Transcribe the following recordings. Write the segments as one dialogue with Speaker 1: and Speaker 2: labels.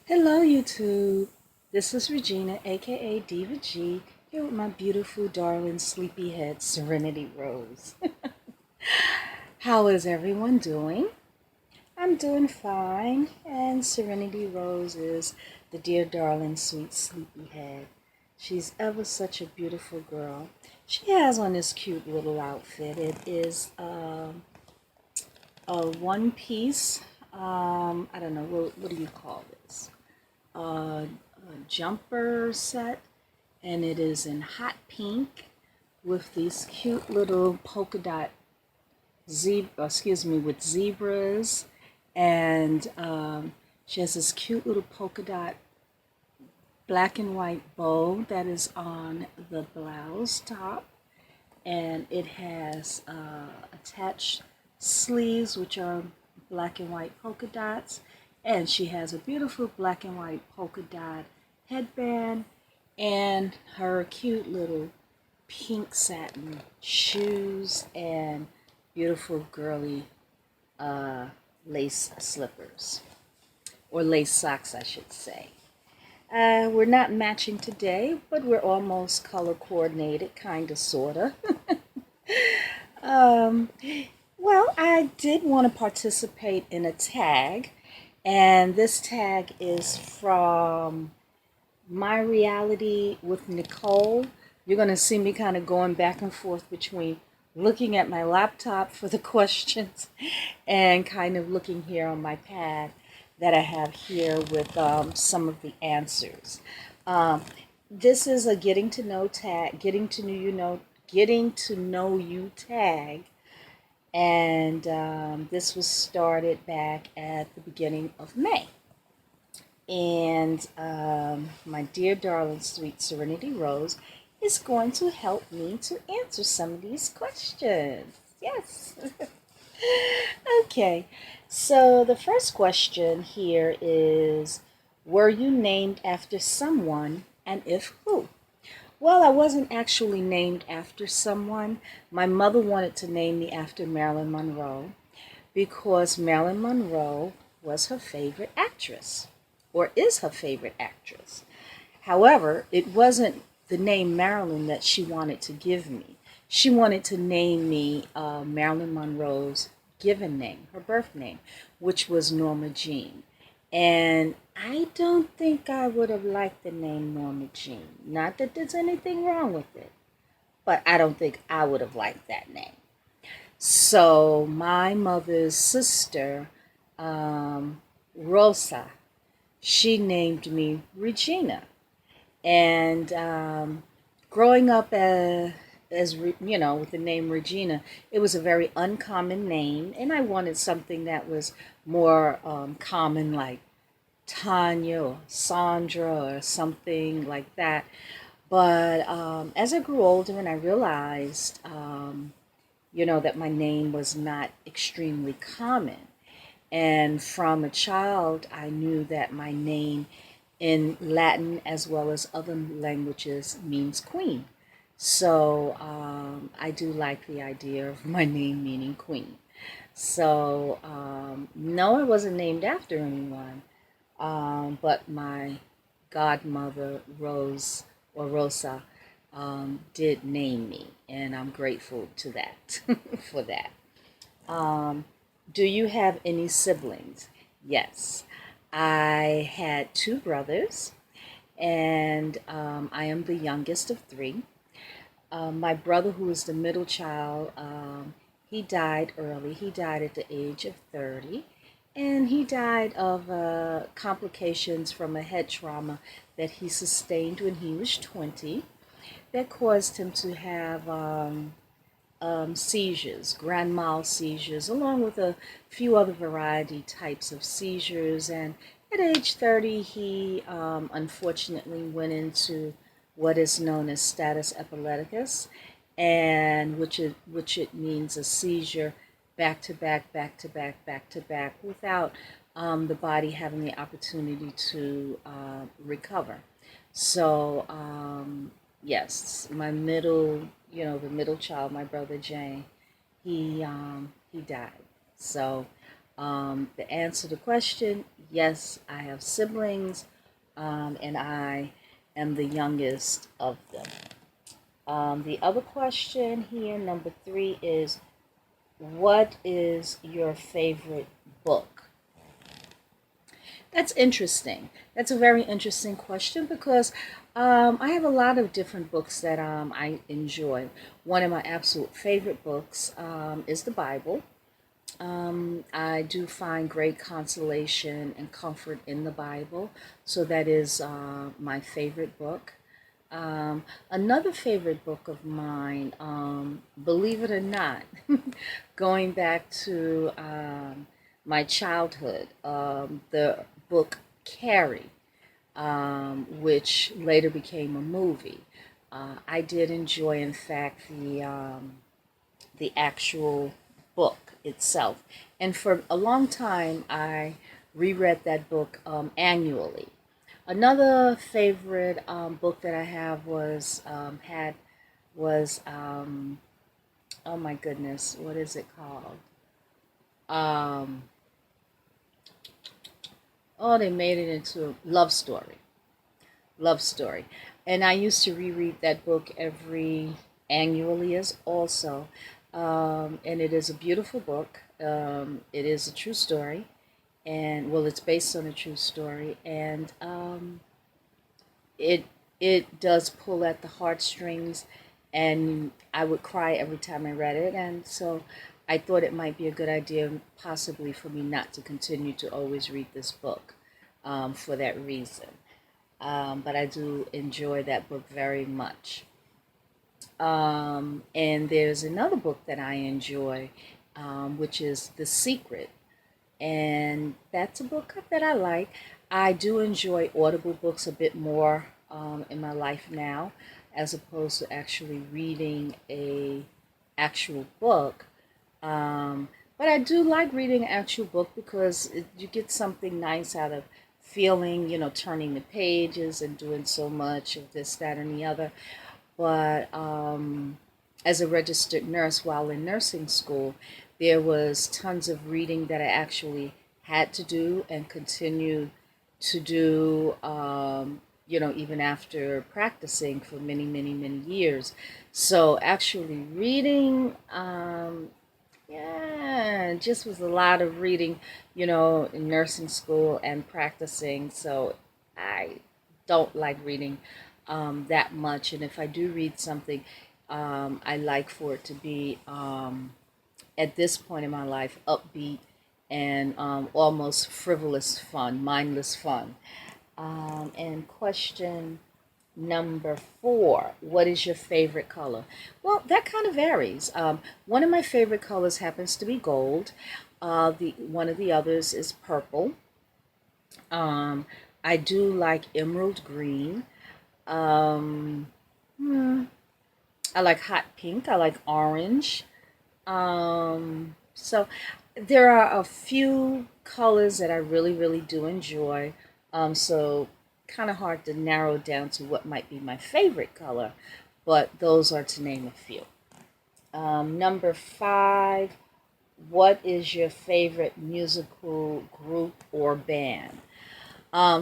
Speaker 1: Hello, YouTube. This is Regina, aka Diva G, here with my beautiful, darling, sleepyhead Serenity Rose. How is everyone doing? I'm doing fine, and Serenity Rose is the dear, darling, sweet, sleepyhead. She's ever such a beautiful girl. She has on this cute little outfit. It is a one piece. I don't know, what do you call this? A jumper set, and it is in hot pink with these cute little polka dot with zebras, and she has this cute little polka dot black and white bow that is on the blouse top, and it has attached sleeves which are black and white polka dots, and she has a beautiful black and white polka dot headband and her cute little pink satin shoes and beautiful girly lace slippers, or lace socks I should say. We're not matching today, but we're almost color coordinated, kind of, sort of. um, well, I did want to participate in a tag, and this tag is from My Reality with Nicole. You're going to see me kind of going back and forth between looking at my laptop for the questions and kind of looking here on my pad that I have here with some of the answers. Um, this is a getting to know tag, getting to know you tag, and this was started back at the beginning of May. And my dear, darling, sweet Serenity Rose is going to help me to answer some of these questions. Yes. Okay, so the first question here is, were you named after someone, and if who? Well, I wasn't actually named after someone. My mother wanted to name me after Marilyn Monroe because Marilyn Monroe was her favorite actress, or is her favorite actress. However, it wasn't the name Marilyn that she wanted to give me. She wanted to name me Marilyn Monroe's given name, her birth name, which was Norma Jean. And I don't think I would have liked the name Norma Jean. Not that there's anything wrong with it, but I don't think I would have liked that name. So my mother's sister, Rosa, she named me Regina. And growing up with the name Regina, it was a very uncommon name, and I wanted something that was more common, like Tanya or Sandra or something like that. But as I grew older and I realized, that my name was not extremely common, and from a child, I knew that my name in Latin as well as other languages means queen. So I do like the idea of my name meaning queen. So no, I wasn't named after anyone, but my godmother, Rose or Rosa, did name me, and I'm grateful to that for that. Um, do you have any siblings? Yes. I had two brothers, and I am the youngest of three. My brother, who is the middle child, he died early. He died at the age of 30, and he died of complications from a head trauma that he sustained when he was 20 that caused him to have seizures, grand mal seizures, along with a few other variety types of seizures. And at age 30, he unfortunately went into what is known as status epilepticus, and which it means a seizure back to back, back to back, back to back, without the body having the opportunity to recover. So yes, my the middle child, my brother Jay, he died. So the answer to the question, Yes, I have siblings, and I am the youngest of them. The other question here, number three, is what is your favorite book? That's interesting. That's a very interesting question because I have a lot of different books that I enjoy. One of my absolute favorite books is the Bible. I do find great consolation and comfort in the Bible, so that is my favorite book. Another favorite book of mine, believe it or not, going back to my childhood, the book Carrie, which later became a movie. I did enjoy, in fact, the actual book itself. And for a long time, I reread that book annually. Another favorite book that I have was oh my goodness, what is it called? Um, oh, they made it into a love story. Love story, and I used to reread that book every annually as also. And it is a beautiful book. It is a true story, and well, it's based on a true story, and it it does pull at the heartstrings, and I would cry every time I read it, and so I thought it might be a good idea, possibly for me not to continue to always read this book for that reason. But I do enjoy that book very much. And there's another book that I enjoy, which is The Secret, and that's a book that I like. I do enjoy audible books a bit more in my life now, as opposed to actually reading a actual book. But I do like reading an actual book because you get something nice out of feeling, turning the pages and doing so much of this, that, and the other. But as a registered nurse while in nursing school, there was tons of reading that I actually had to do and continue to do, even after practicing for many, many, many years. So actually reading, yeah, it just was a lot of reading, in nursing school and practicing. So I don't like reading that much. And if I do read something, I like for it to be, at this point in my life, upbeat and almost frivolous fun, mindless fun. And question number four, what is your favorite color? Well, that kind of varies. One of my favorite colors happens to be gold. The one of the others is purple. Um, I do like emerald green. Um, hmm, I like hot pink. I like orange. So there are a few colors that I really, really do enjoy. So kind of hard to narrow down to what might be my favorite color, but those are to name a few. Number five, what is your favorite musical group or band?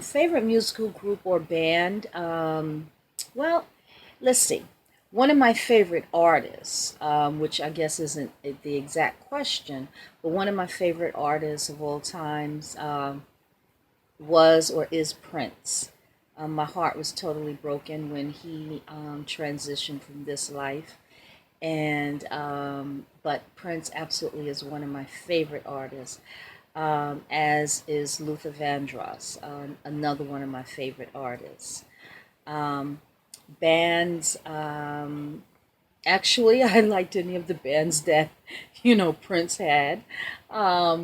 Speaker 1: Favorite musical group or band? Well, let's see. One of my favorite artists, which I guess isn't the exact question, but one of my favorite artists of all times was or is Prince. My heart was totally broken when he transitioned from this life, and but Prince absolutely is one of my favorite artists. As is Luther Vandross, another one of my favorite artists. Um, Bands, actually, I liked any of the bands that, Prince had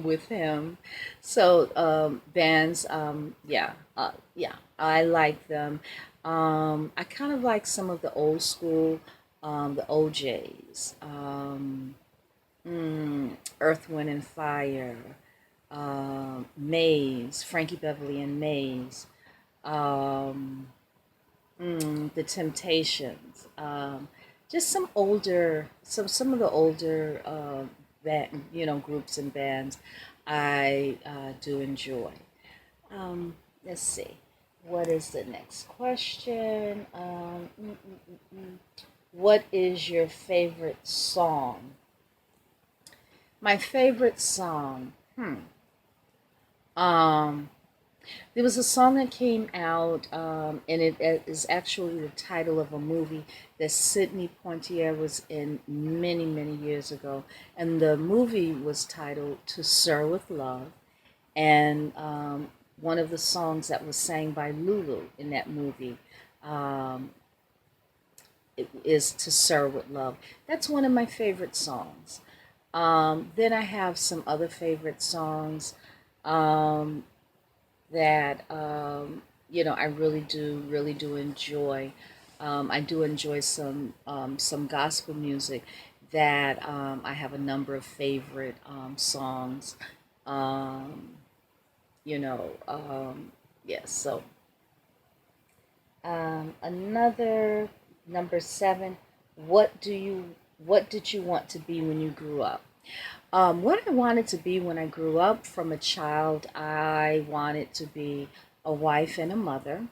Speaker 1: with him. So, bands, yeah, I like them. I kind of like some of the old school, the OJs, Earth, Wind, and Fire, Maze, Frankie Beverly and Maze, um, The Temptations, just some of the older groups and bands I do enjoy. Let's see. What is the next question? What is your favorite song? My favorite song. Um, there was a song that came out, and it is actually the title of a movie that Sidney Poitier was in many, many years ago. And the movie was titled To Sir with Love. And one of the songs that was sang by Lulu in that movie um, is To Sir with Love. That's one of my favorite songs. Then I have some other favorite songs. Um, that I really do enjoy. I do enjoy some gospel music. That I have a number of favorite songs. Um, you know, yes. So another number 7. What do you what did you want to be when you grew up? What I wanted to be when I grew up, from a child, I wanted to be a wife and a mother,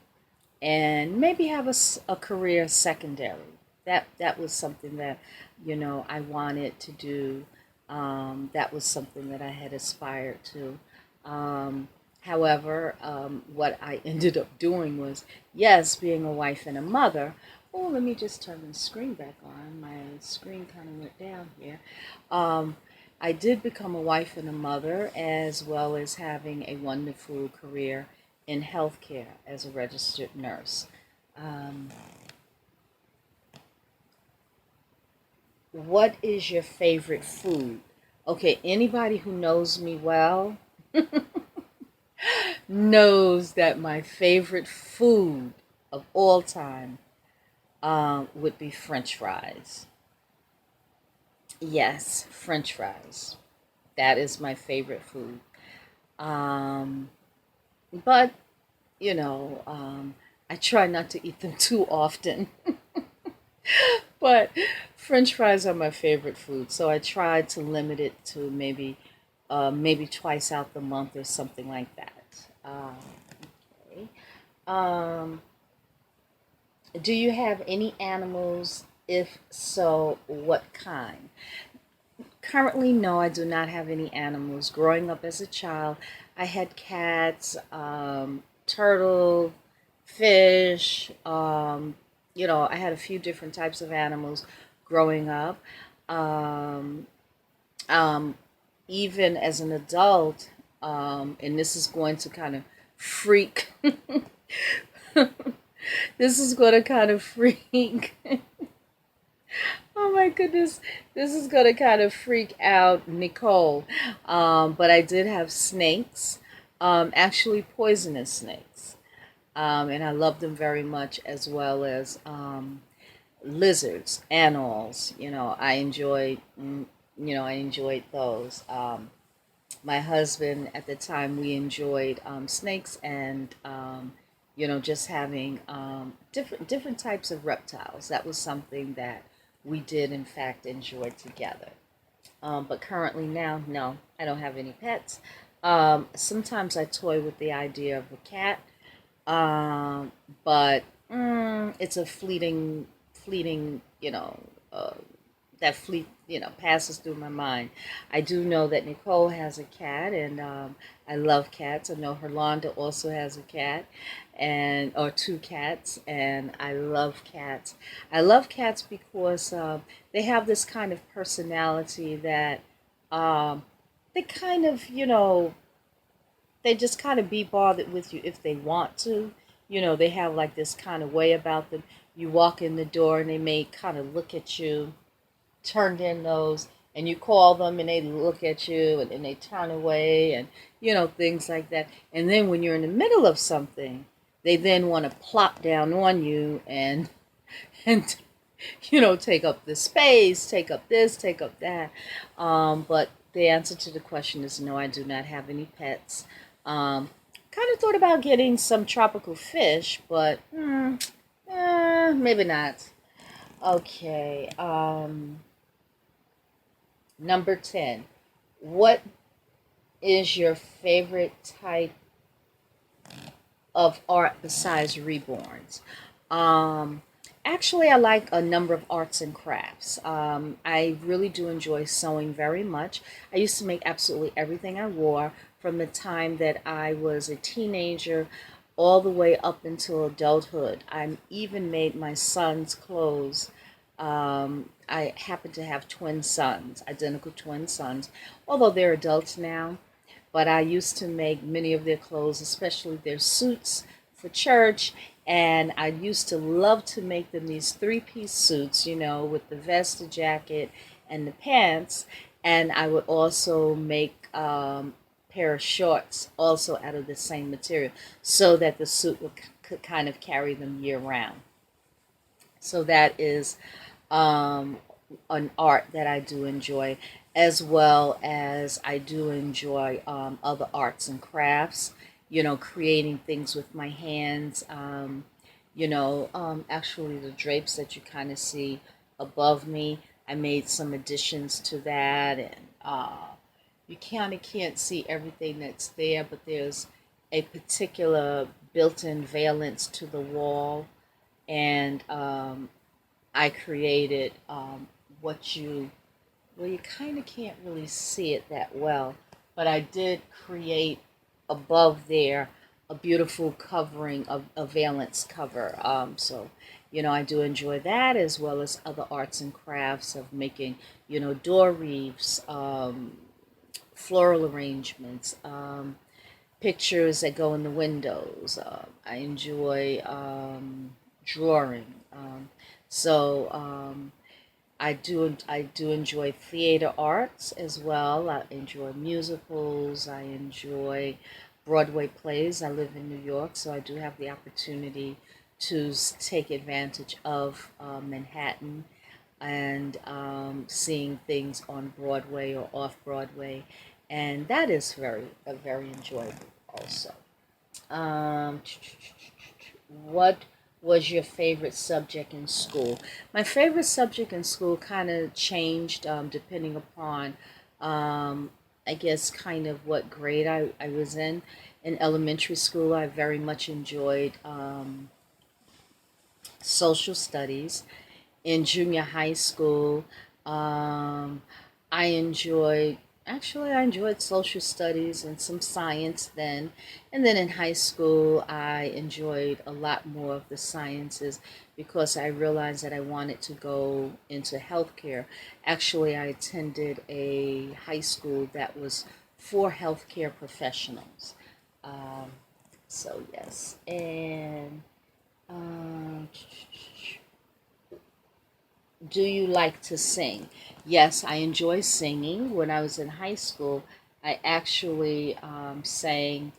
Speaker 1: and maybe have a career secondary. That was something that I wanted to do. That was something that I had aspired to. Um, However, what I ended up doing was, yes, being a wife and a mother. Oh, let me just turn the screen back on. My screen kind of went down here. Um, I did become a wife and a mother, as well as having a wonderful career in healthcare as a registered nurse. Um, what is your favorite food? Okay, anybody who knows me well knows that my favorite food of all time would be French fries. Yes, French fries. That is my favorite food. Um, but, you know, I try not to eat them too often. But French fries are my favorite food, so I try to limit it to maybe twice out the month or something like that. Okay. Um, do you have any animals? If so, what kind? Currently, no, I do not have any animals. Growing up as a child, I had cats, turtle, fish. I had a few different types of animals growing up. Um, um, Even as an adult, and this is going to kind of freak. This is going to kind of freak. Oh my goodness, this is gonna kind of freak out Nicole. But I did have snakes, actually poisonous snakes, and I loved them very much, as well as lizards, animals. I enjoyed those. My husband at the time, we enjoyed snakes, and just having different types of reptiles. That was something that we did in fact enjoy together. But currently now, no, I don't have any pets. Sometimes I toy with the idea of a cat, um, but it's a fleeting, uh, that passes through my mind. I do know that Nicole has a cat, and I love cats. I know Herlonda also has a cat, and or two cats, and I love cats. I love cats because they have this kind of personality that um, they kind of, they just kind of be bothered with you if they want to. They have like this kind of way about them. You walk in the door and they may kind of look at you, turn their nose, and you call them and they look at you and then they turn away, and things like that. And then when you're in the middle of something, they then want to plop down on you and take up the space, take up this, take up that. But the answer to the question is no, I do not have any pets. Um, Kind of thought about getting some tropical fish, but maybe not. Okay. Number 10. What is your favorite type of art besides Reborns. Um, Actually, I like a number of arts and crafts. I really do enjoy sewing very much. I used to make absolutely everything I wore from the time that I was a teenager all the way up until adulthood. I even made my son's clothes. I happen to have twin sons, identical twin sons, although they're adults now. But I used to make many of their clothes, especially their suits for church. And I used to love to make them these three-piece suits, with the vest, the jacket, and the pants. And I would also make pair of shorts also out of the same material so that the suit could kind of carry them year round. So that is um, an art that I do enjoy, as well as I do enjoy other arts and crafts, creating things with my hands. Actually, the drapes that you kind of see above me, I made some additions to that, and you kind of can't see everything that's there, but there's a particular built-in valance to the wall, and I created what you, well, you kind of can't really see it that well, but I did create above there a beautiful covering of a valance cover. I do enjoy that, as well as other arts and crafts of making, door wreaths, floral arrangements, pictures that go in the windows. I enjoy drawing. So I do enjoy theater arts as well. I enjoy musicals. I enjoy Broadway plays. I live in New York, so I do have the opportunity to take advantage of Manhattan and seeing things on Broadway or off Broadway, and that is very enjoyable also. Um, what was your favorite subject in school? My favorite subject in school kind of changed depending upon, I guess, kind of what grade I was in. In elementary school, I very much enjoyed social studies. In junior high school, um, I enjoyed I enjoyed social studies and some science then. And then in high school, I enjoyed a lot more of the sciences because I realized that I wanted to go into healthcare. Actually, I attended a high school that was for healthcare professionals. Um, so, yes. And um, do you like to sing? Yes, I enjoy singing. When I was in high school, I actually sang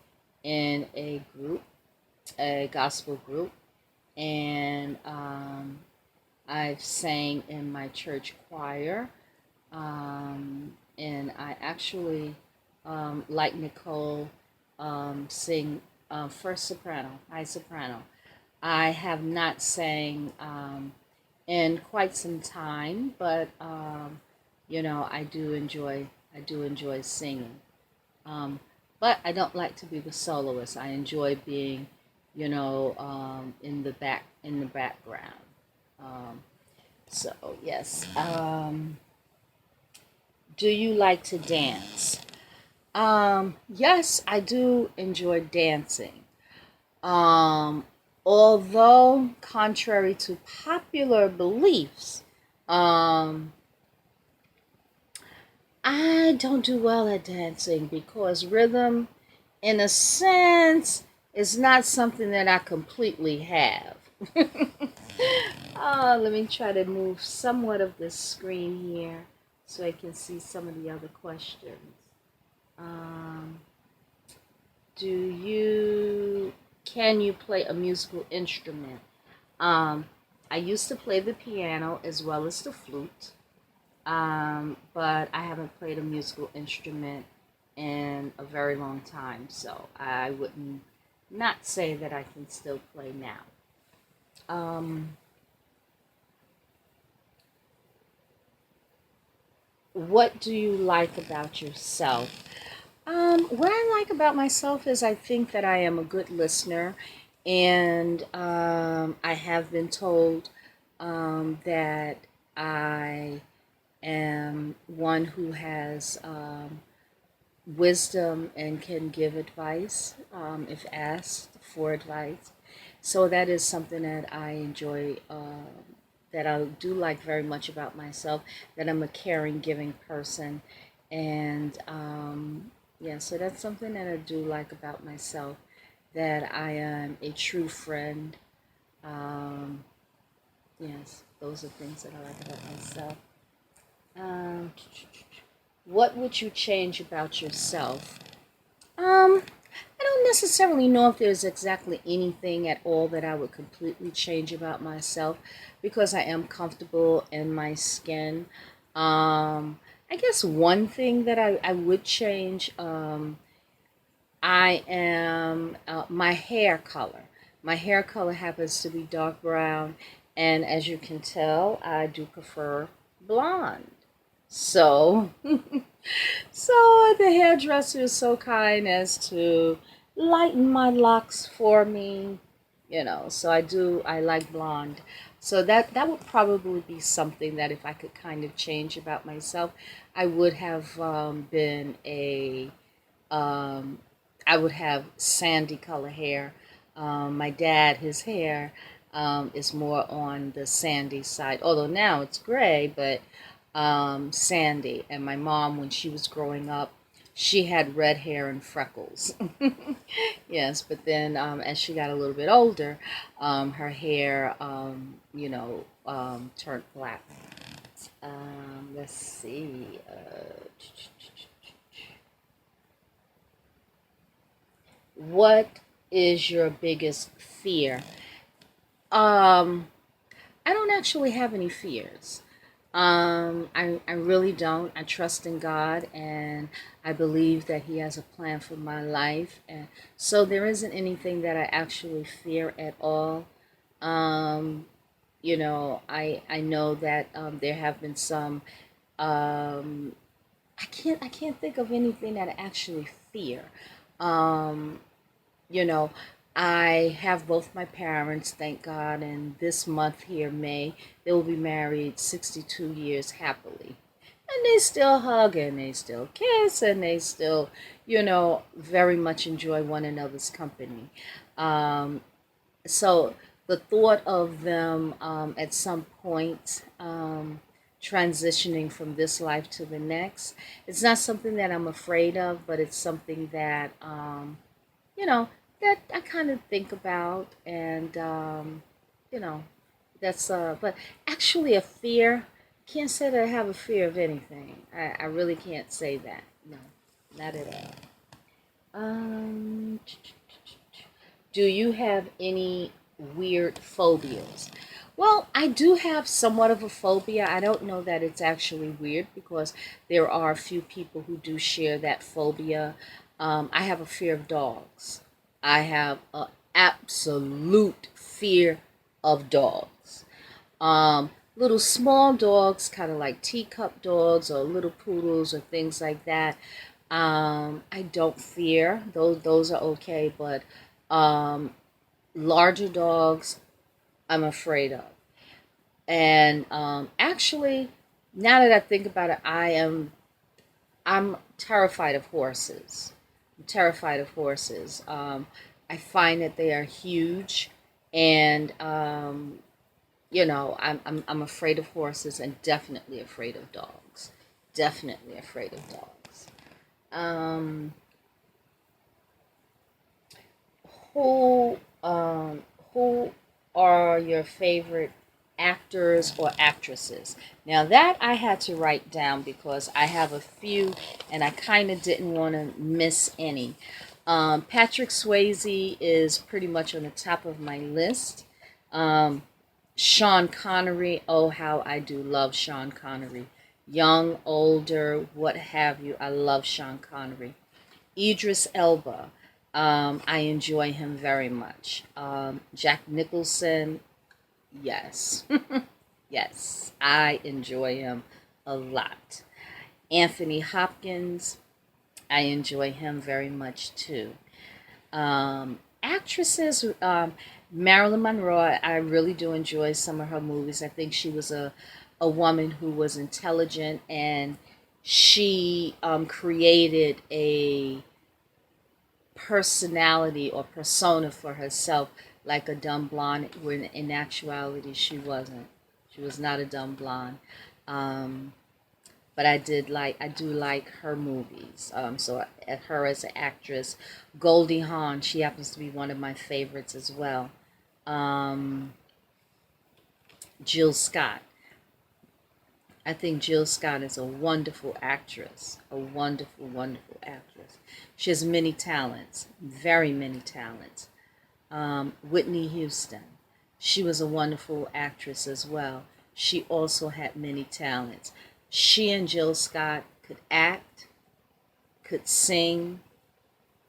Speaker 1: in a group, a gospel group, and I've sang in my church choir. And I actually, like Nicole, sing first soprano, high soprano. I have not sang in quite some time, but I do enjoy singing. Um, but I don't like to be the soloist. I enjoy being, in the background. Um, so yes. Do you like to dance? Yes, I do enjoy dancing. Um, Although, contrary to popular beliefs, um, I don't do well at dancing because rhythm, in a sense, is not something that I completely have. Let me try to move somewhat of the screen here so I can see some of the other questions. Um, do you can you play a musical instrument? Um, I used to play the piano as well as the flute, but I haven't played a musical instrument in a very long time, so I wouldn't not say that I can still play now. Um, what do you like about yourself? What I like about myself is I think that I am a good listener, and I have been told that I am one who has wisdom and can give advice if asked for advice. So that is something that I enjoy, that I do like very much about myself, that I'm a caring, giving person. And yeah, so that's something that I do like about myself, that I am a true friend. Um, yes, those are things that I like about myself. Um, what would you change about yourself? I don't necessarily know if there's exactly anything at all that I would completely change about myself, because I am comfortable in my skin. I guess one thing that I would change, I am my hair color. My hair color happens to be dark brown, and as you can tell, I do prefer blonde. So so the hairdresser is so kind as to lighten my locks for me, So I like blonde. So that would probably be something that if I could kind of change about myself, I would have been a um, I would have sandy color hair. My dad, his hair is more on the sandy side, although now it's gray, but sandy. And my mom, when she was growing up, she had red hair and freckles. Yes, but then as she got a little bit older, her hair, turned black. Let's see. What is your biggest fear? Um, I don't actually have any fears. I really don't. I trust in God, and I believe that He has a plan for my life. And so there isn't anything that I actually fear at all. Um, I know that there have been some. Um, I can't think of anything that I actually fear. Um, you know, I have both my parents, thank God, and this month here, May, they will be married 62 years happily. And they still hug and they still kiss and they still, very much enjoy one another's company. Um, so the thought of them at some point transitioning from this life to the next, it's not something that I'm afraid of, but it's something that you know, that I kind of think about, and you know, but actually a fear. Can't say that I have a fear of anything. I really can't say that. No, not at all. Um, do you have any weird phobias? Well, I do have somewhat of a phobia. I don't know that it's actually weird because there are a few people who do share that phobia. I have a fear of dogs. I have an absolute fear of dogs. Little small dogs, kind of like teacup dogs or little poodles or things like that. I don't fear. Those are okay, but um, larger dogs I'm afraid of. And actually, now that I think about it, I'm terrified of horses. I'm terrified of horses. I find that they are huge, and I'm afraid of horses and definitely afraid of dogs. Definitely afraid of dogs. Um, who um, who are your favorite actors or actresses? Now that I had to write down because I have a few and I kind of didn't want to miss any. Patrick Swayze is pretty much on the top of my list. Um, Sean Connery, oh how I do love Sean Connery. Young, older, what have you, I love Sean Connery. Idris Elba. I enjoy him very much. Jack Nicholson, yes. Yes, I enjoy him a lot. Anthony Hopkins, I enjoy him very much too. Actresses, Marilyn Monroe, I really do enjoy some of her movies. I think she was a woman who was intelligent, and she created a personality or persona for herself like a dumb blonde, when in actuality she wasn't. She was not a dumb blonde. Um, but I do like her movies. So at her as an actress, Goldie Hawn, she happens to be one of my favorites as well. Um, Jill Scott. I think Jill Scott is a wonderful actress, a wonderful, wonderful actress. She has many talents, very many talents. Whitney Houston, she was a wonderful actress as well. She also had many talents. She and Jill Scott could act, could sing.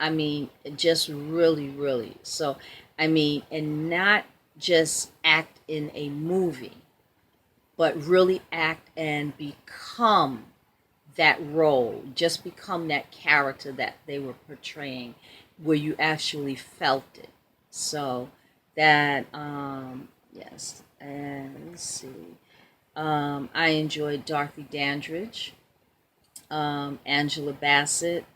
Speaker 1: I mean, just really, really. So, I mean, and not just act in a movie, but really act and become that role, just become that character that they were portraying, where you actually felt it. So that, yes, and let's see. I enjoyed Dorothy Dandridge, Angela Bassett.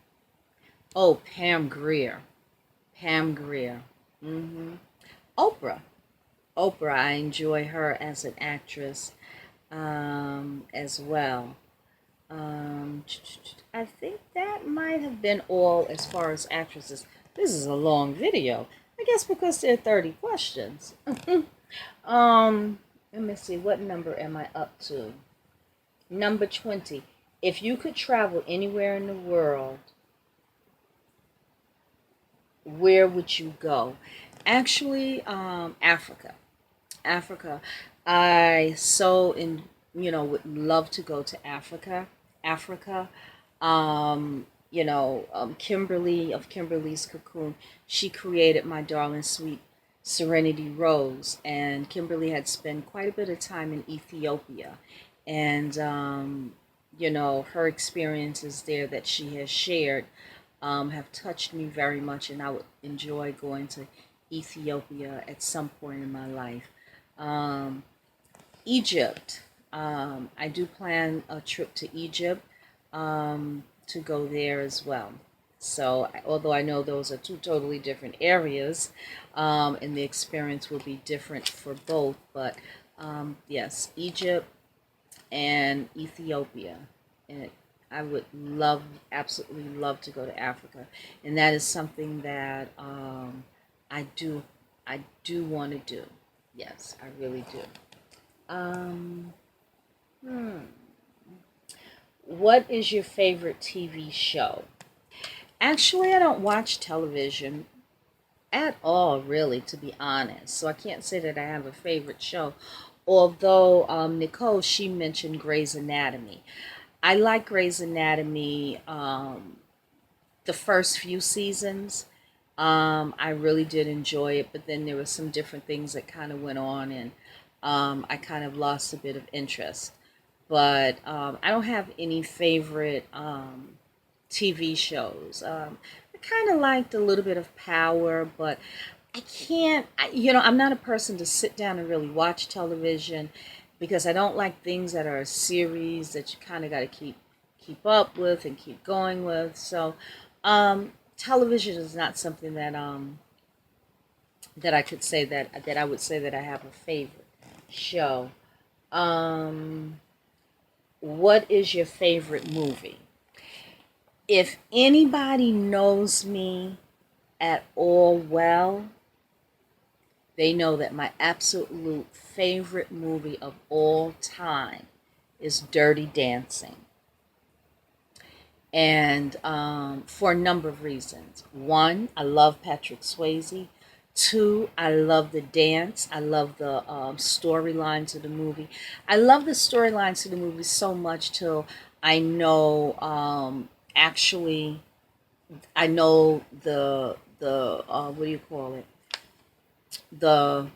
Speaker 1: Oh, Pam Grier. Pam Grier. hmm Oprah. Oprah, I enjoy her as an actress as well. I think that might have been all as far as actresses. This is a long video. I guess because there are 30 questions. Let me see. What number am I up to? Number 20. If you could travel anywhere in the world, where would you go? Actually, Africa. Africa. I so in would love to go to Africa. Africa. Kimberly of Kimberly's Cocoon. She created my darling sweet Serenity Rose, and Kimberly had spent quite a bit of time in Ethiopia, and her experiences there that she has shared have touched me very much, and I would enjoy going to Ethiopia at some point in my life. Um, Egypt. I do plan a trip to Egypt to go there as well. So, although I know those are two totally different areas, and the experience will be different for both, but yes, Egypt and Ethiopia. And I would love, absolutely love to go to Africa, and that is something that I do, I do want to do. Yes, I really do. Um, hmm. What is your favorite TV show? Actually, I don't watch television at all, really, to be honest. So I can't say that I have a favorite show. Although Nicole, she mentioned Grey's Anatomy. I like Grey's Anatomy the first few seasons. I really did enjoy it, but then there were some different things that kind of went on, and I kind of lost a bit of interest. But I don't have any favorite TV shows. I kind of liked a little bit of Power, but I can't, I'm not a person to sit down and really watch television because I don't like things that are a series that you kind of got to keep up with and keep going with. So, television is not something that I could say that I would say that I have a favorite show. Um, what is your favorite movie? If anybody knows me at all well, they know that my absolute favorite movie of all time is Dirty Dancing. And for a number of reasons. One, I love Patrick Swayze. Two, I love the dance. I love the storylines of the movie. I love the storylines of the movie so much till I know actually I know the what do you call it, the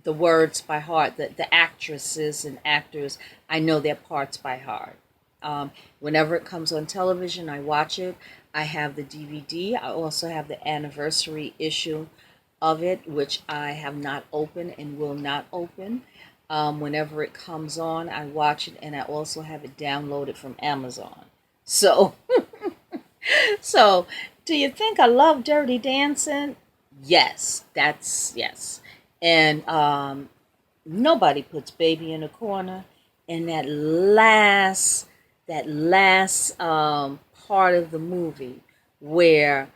Speaker 1: the words by heart. The actresses and actors, I know their parts by heart. Whenever it comes on television, I watch it. I have the DVD. I also have the anniversary issue of it, which I have not opened and will not open. Whenever it comes on, I watch it, and I also have it downloaded from Amazon. So, so do you think I love Dirty Dancing? Yes, that's yes. And nobody puts Baby in a Corner. And that last part of the movie where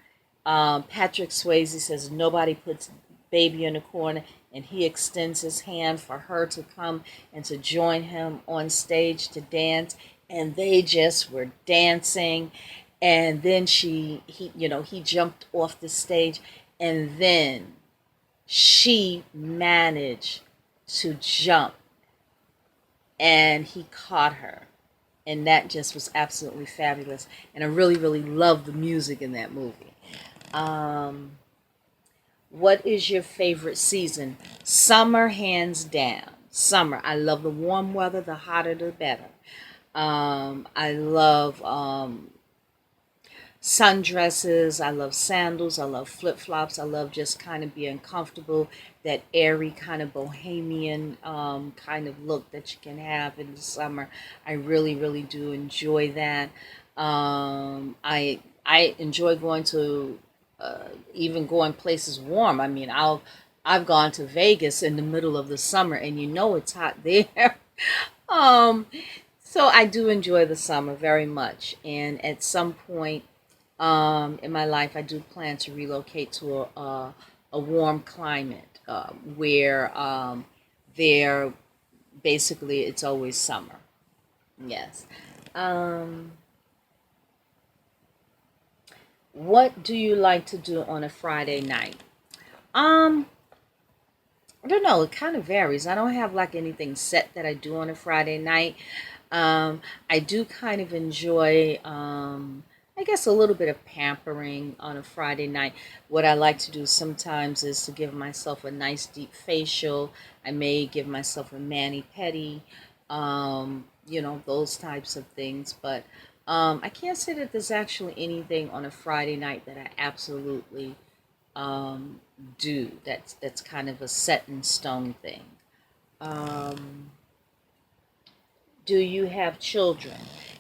Speaker 1: Patrick Swayze says nobody puts Baby in a Corner, and he extends his hand for her to come and to join him on stage to dance, and they just were dancing, and then he jumped off the stage, and then she managed to jump, and he caught her, and that just was absolutely fabulous. And I really, really love the music in that movie. Um, what is your favorite season? Summer, hands down. Summer. I love the warm weather. The hotter, the better. I love sundresses. I love sandals. I love flip flops. I love just kind of being comfortable. That airy kind of bohemian kind of look that you can have in the summer. I really, really do enjoy that. I enjoy going to even going places warm. I mean, I've gone to Vegas in the middle of the summer, and you know it's hot there. um, so I do enjoy the summer very much, and at some point in my life, I do plan to relocate to a warm climate where there basically it's always summer. Yes. Um, what do you like to do on a Friday night? Um, I don't know. It kind of varies. I don't have like anything set that I do on a Friday night. I do kind of enjoy, I guess, a little bit of pampering on a Friday night. What I like to do sometimes is to give myself a nice deep facial. I may give myself a mani pedi, those types of things. But I can't say that there's actually anything on a Friday night that I absolutely um, do. That's kind of a set in stone thing. Um, do you have children?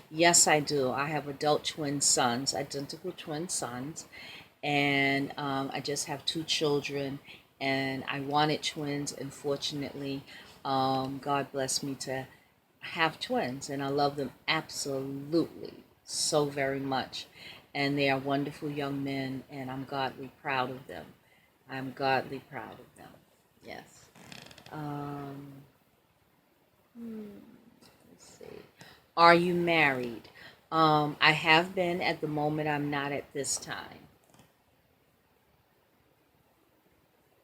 Speaker 1: Yes, I do. I have adult twin sons, identical twin sons, and I just have two children. And I wanted twins, and fortunately, God blessed me to have twins, and I love them absolutely so very much. And they are wonderful young men, and I'm godly proud of them. I'm godly proud of them. Yes. Um, hmm, let's see. Are you married? I have been. At the moment, I'm not at this time.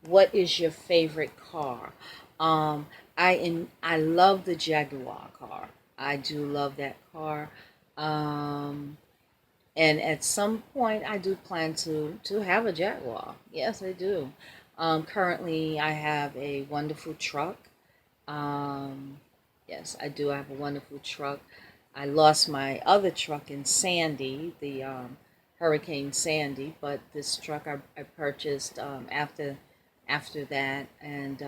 Speaker 1: What is your favorite car? Um, I love the Jaguar car. I do love that car. Um, and at some point, I do plan to have a Jaguar. Yes, I do. Currently, I have a wonderful truck. Um, yes, I do have a wonderful truck. I lost my other truck in Sandy, the Hurricane Sandy, but this truck I purchased after that, and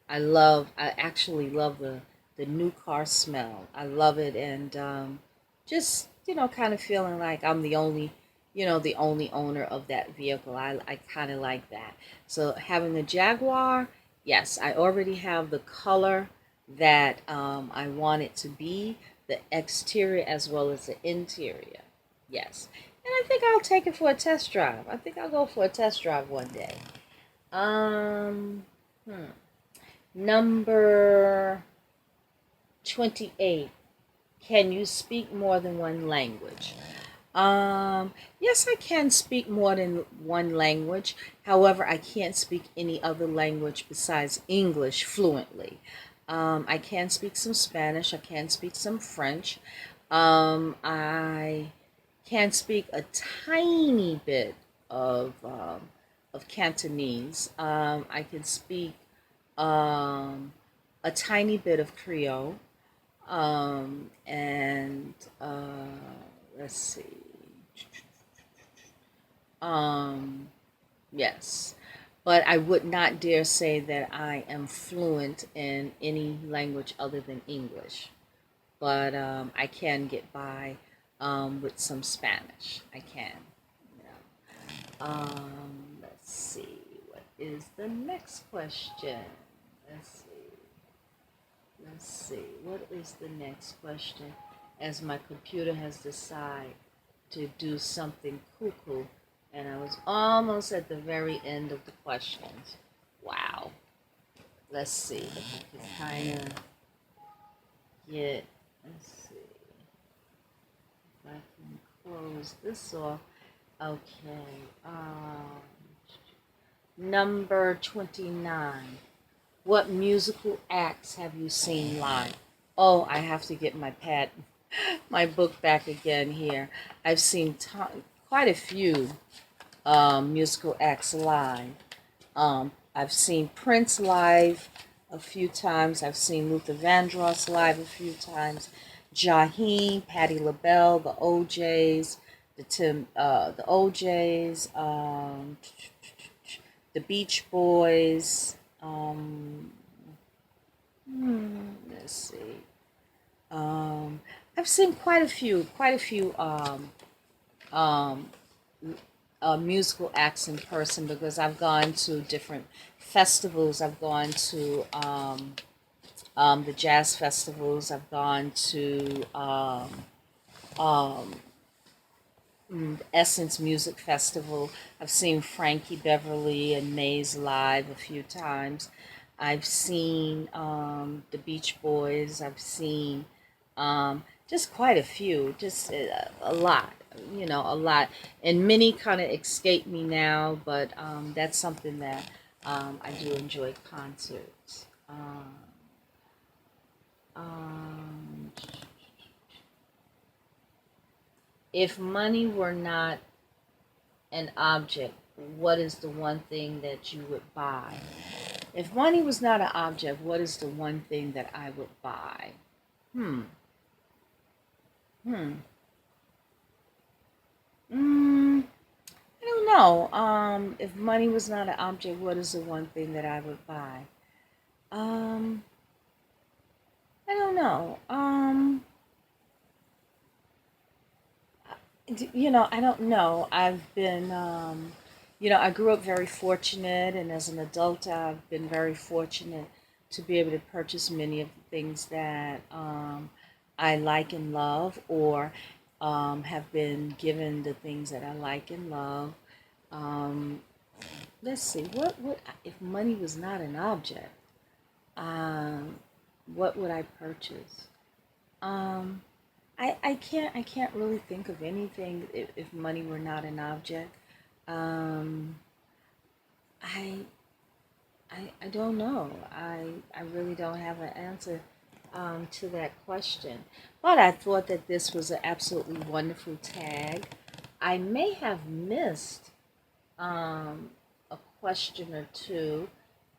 Speaker 1: I actually love the new car smell. I love it, and just kind of feeling like I'm the only owner of that vehicle. I kind of like that. So having the Jaguar, yes, I already have the color that I want it to be, the exterior as well as the interior. Yes. And I think I'll take it for a test drive. I think I'll go for a test drive one day. Um, hmm. Number 28. Can you speak more than one language? Yes, I can speak more than one language. However, I can't speak any other language besides English fluently. I can speak some Spanish. I can speak some French. I can speak a tiny bit of Cantonese. I can speak um, a tiny bit of Creole. And let's see. Um, yes. But I would not dare say that I am fluent in any language other than English. But I can get by with some Spanish. I can. Let's see. What is the next question? Let's see. Let's see. What is the next question? As my computer has decided to do something cuckoo, and I was almost at the very end of the questions. Wow. Let's see if I can kind of get. Let's see if I can close this off. Okay. Number 29. What musical acts have you seen live? Oh, I have to get my book back again here. I've seen quite a few musical acts live. I've seen Prince live a few times. I've seen Luther Vandross live a few times. Jaheim, Patti LaBelle, the OJs, the OJs, the Beach Boys. Let's see. I've seen quite a few um, musical acts in person because I've gone to different festivals. I've gone to the jazz festivals. I've gone to um, Essence Music Festival. I've seen Frankie Beverly and Maze live a few times. I've seen the Beach Boys. I've seen just quite a few, just a lot, a lot. And many kind of escape me now, but that's something that I do enjoy concerts. Um, if money were not an object, what is the one thing that you would buy? If money was not an object, what is the one thing that I would buy? Hmm. Hmm. Mm, I don't know. If money was not an object, what is the one thing that I would buy? Um, I don't know. I don't know. I grew up very fortunate, and as an adult, I've been very fortunate to be able to purchase many of the things that I like and love, or have been given the things that I like and love. Um, let's see. What if money was not an object? Um, what would I purchase? Um, I can't really think of anything if money were not an object. Um, I, I don't know. I really don't have an answer to that question. But I thought that this was an absolutely wonderful tag. I may have missed um, a question or two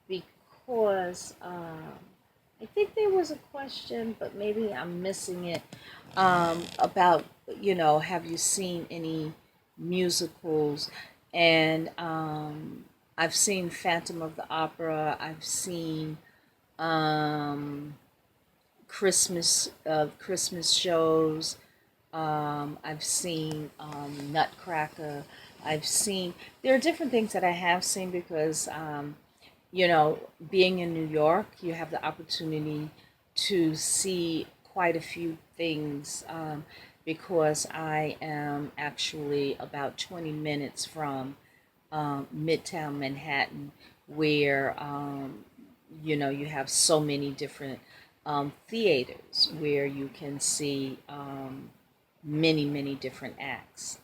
Speaker 1: because I think there was a question, but maybe I'm missing it about, have you seen any musicals? And I've seen Phantom of the Opera. I've seen um, Christmas shows. I've seen Nutcracker. There are different things that I have seen because being in New York, you have the opportunity to see quite a few things because I am actually about 20 minutes from Midtown Manhattan, where you have so many different theaters where you can see many, many different acts.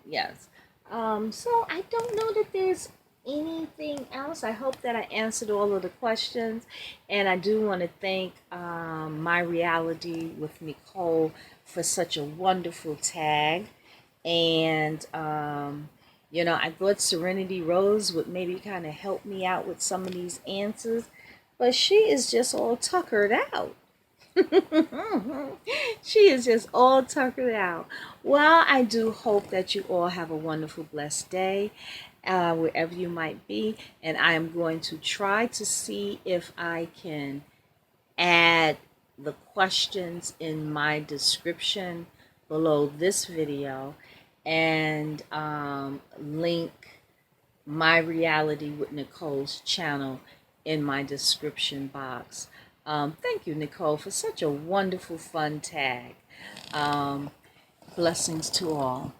Speaker 1: Yes. So I don't know that there's anything else. I hope that I answered all of the questions. And I do want to thank My Reality with Nicole for such a wonderful tag. And, I thought Serenity Rose would maybe kind of help me out with some of these answers. But she is just all tuckered out. She is just all tuckered out. Well, I do hope that you all have a wonderful, blessed day, wherever you might be. And I am going to try to see if I can add the questions in my description below this video and link my Reality with Nicole's channel in my description box. Thank you, Nicole, for such a wonderful, fun tag. Blessings to all.